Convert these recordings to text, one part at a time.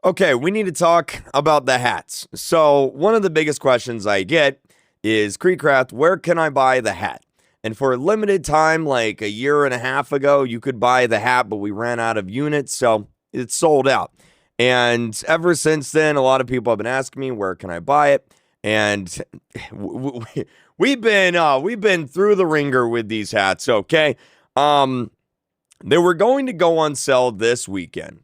Okay, we need to talk about the hats. So, one of the biggest questions I get is KreekCraft, where can I buy the hat? And for a limited time, like a year and a half ago, you could buy the hat, but we ran out of units, so it's sold out. And ever since then, a lot of people have been asking me, where can I buy it? And we've been through the ringer with these hats, okay? Um, they were going to go on sale this weekend.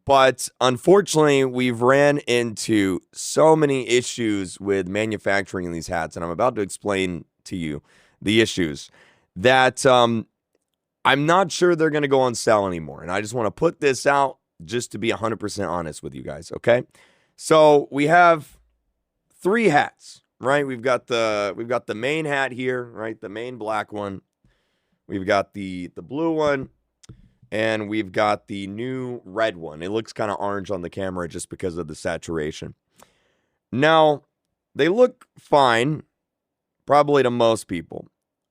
But unfortunately, we've ran into so many issues with manufacturing these hats, and I'm about to explain to you the issues that I'm not sure they're going to go on sale anymore. And I just want to put this out just to be 100% honest with you guys, okay? So we have three hats, right? We've got the main hat here, right? The main black one. We've got the blue one. And we've got the new red one. It looks kind of orange on the camera just because of the saturation. Now, they look fine, probably to most people.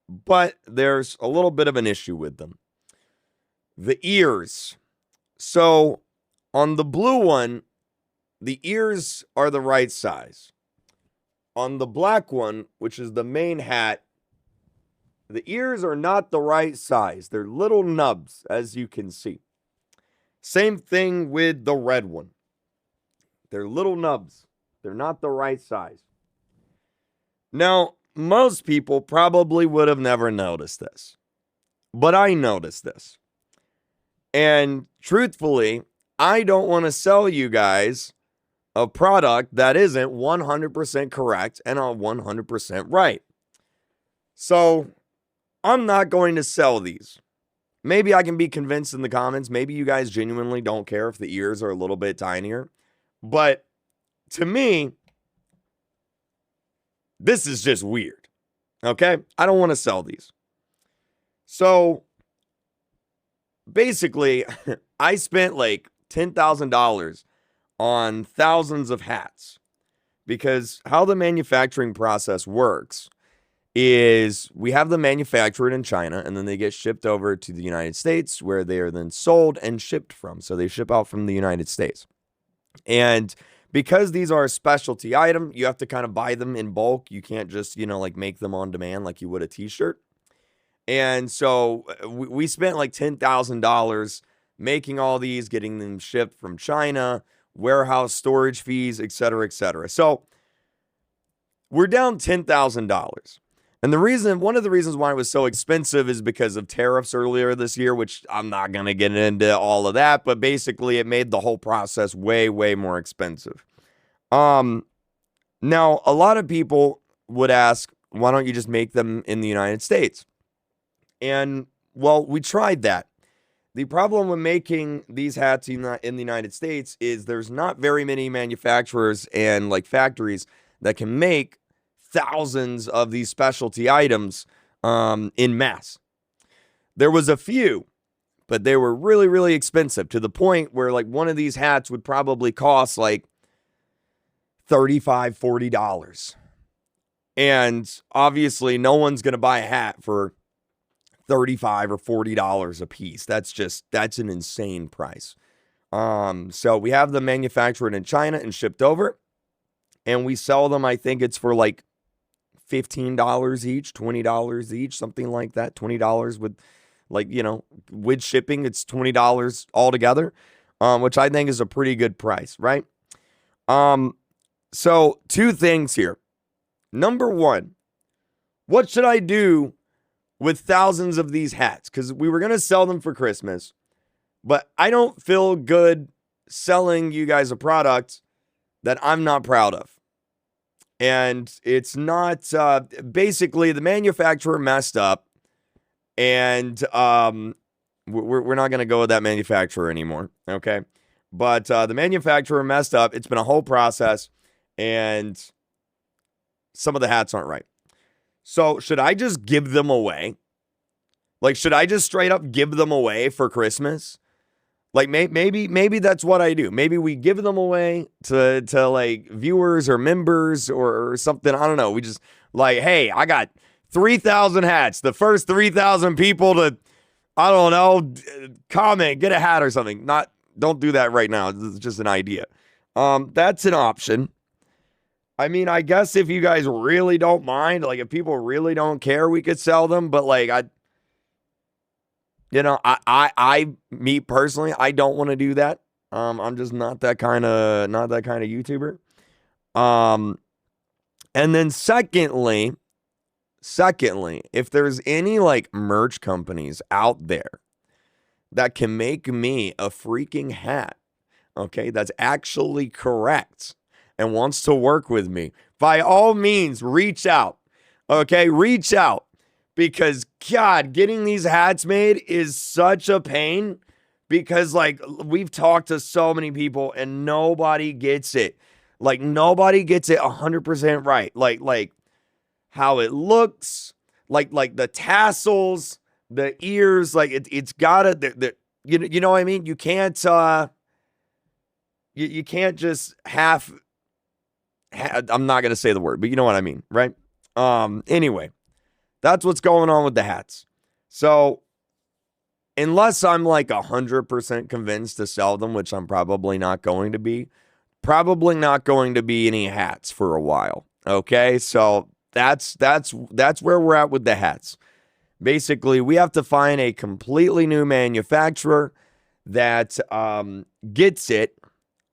But there's a little bit of an issue with them. The ears. So, on the blue one, the ears are the right size. On the black one, which is the main hat, the ears are not the right size. They're little nubs, as you can see. Same thing with the red one. They're little nubs. They're not the right size. Now, most people probably would have never noticed this. But I noticed this. And truthfully, I don't want to sell you guys a product that isn't 100% correct and 100% right. So, I'm not going to sell these. Maybe I can be convinced in the comments. Maybe you guys genuinely don't care if the ears are a little bit tinier. But to me, this is just weird. Okay? I don't want to sell these. So basically, I spent like $10,000 on thousands of hats. Because how the manufacturing process works is we have them manufactured in China, and then they get shipped over to the United States, where they are then sold and shipped from. So they ship out from the United States. And because these are a specialty item, you have to kind of buy them in bulk. You can't just, like make them on demand like you would a t-shirt. And so we spent like $10,000 making all these, getting them shipped from China, warehouse storage fees, et cetera, et cetera. So we're down $10,000. And one of the reasons why it was so expensive is because of tariffs earlier this year, which I'm not going to get into all of that, but basically it made the whole process way, way more expensive. Now, a lot of people would ask, why don't you just make them in the United States? And, well, we tried that. The problem with making these hats in the United States is there's not very many manufacturers and like factories that can make thousands of these specialty items in mass. There was a few, but they were really, really expensive to the point where like one of these hats would probably cost like $35, $40. And obviously no one's going to buy a hat for $35 or $40 a piece. That's an insane price. So we have them manufactured in China and shipped over, and we sell them, I think it's for like $15 each, $20 each, something like that. $20 with with shipping, it's $20 altogether, which I think is a pretty good price, right? So two things here. Number one, what should I do with thousands of these hats? Because we were going to sell them for Christmas, but I don't feel good selling you guys a product that I'm not proud of. And it's not, basically the manufacturer messed up, and we're not going to go with that manufacturer anymore, okay? But the manufacturer messed up. It's been a whole process, and some of the hats aren't right. So should I just give them away? Like, should I just straight up give them away for Christmas? Like, maybe that's what I do. Maybe we give them away to like viewers or members or something. I don't know. We just like, hey, I got 3,000 hats. The first 3,000 people to, I don't know, comment, get a hat or something. Not don't do that right now. It's just an idea. That's an option. I mean, I guess if you guys really don't mind, like if people really don't care, we could sell them. But like me personally, I don't want to do that. I'm just not that kind of YouTuber. And then secondly, if there's any like merch companies out there that can make me a freaking hat, okay, that's actually correct and wants to work with me, by all means, reach out. Okay, reach out. Because, God, getting these hats made is such a pain. Because, like, we've talked to so many people and nobody gets it. Like, nobody gets it 100% right. Like how it looks, like the tassels, the ears, like it's gotta, you know what I mean? You can't, you can't just I'm not going to say the word, but you know what I mean, right? Anyway, that's what's going on with the hats. So unless I'm like 100% convinced to sell them, which I'm probably not going to be any hats for a while. Okay. So that's where we're at with the hats. Basically, we have to find a completely new manufacturer that, gets it,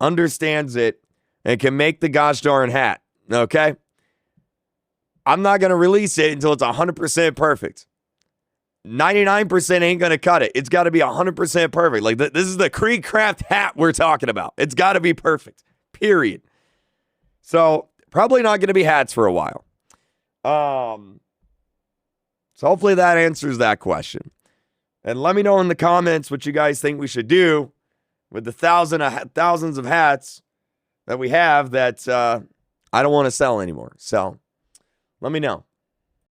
understands it, and can make the gosh darn hat, okay? I'm not going to release it until it's 100% perfect. 99% ain't going to cut it. It's got to be 100% perfect. Like, this is the KreekCraft hat we're talking about. It's got to be perfect, period. So, probably not going to be hats for a while. So, hopefully that answers that question. And let me know in the comments what you guys think we should do with the thousands of hats that we have that I don't want to sell anymore. So let me know.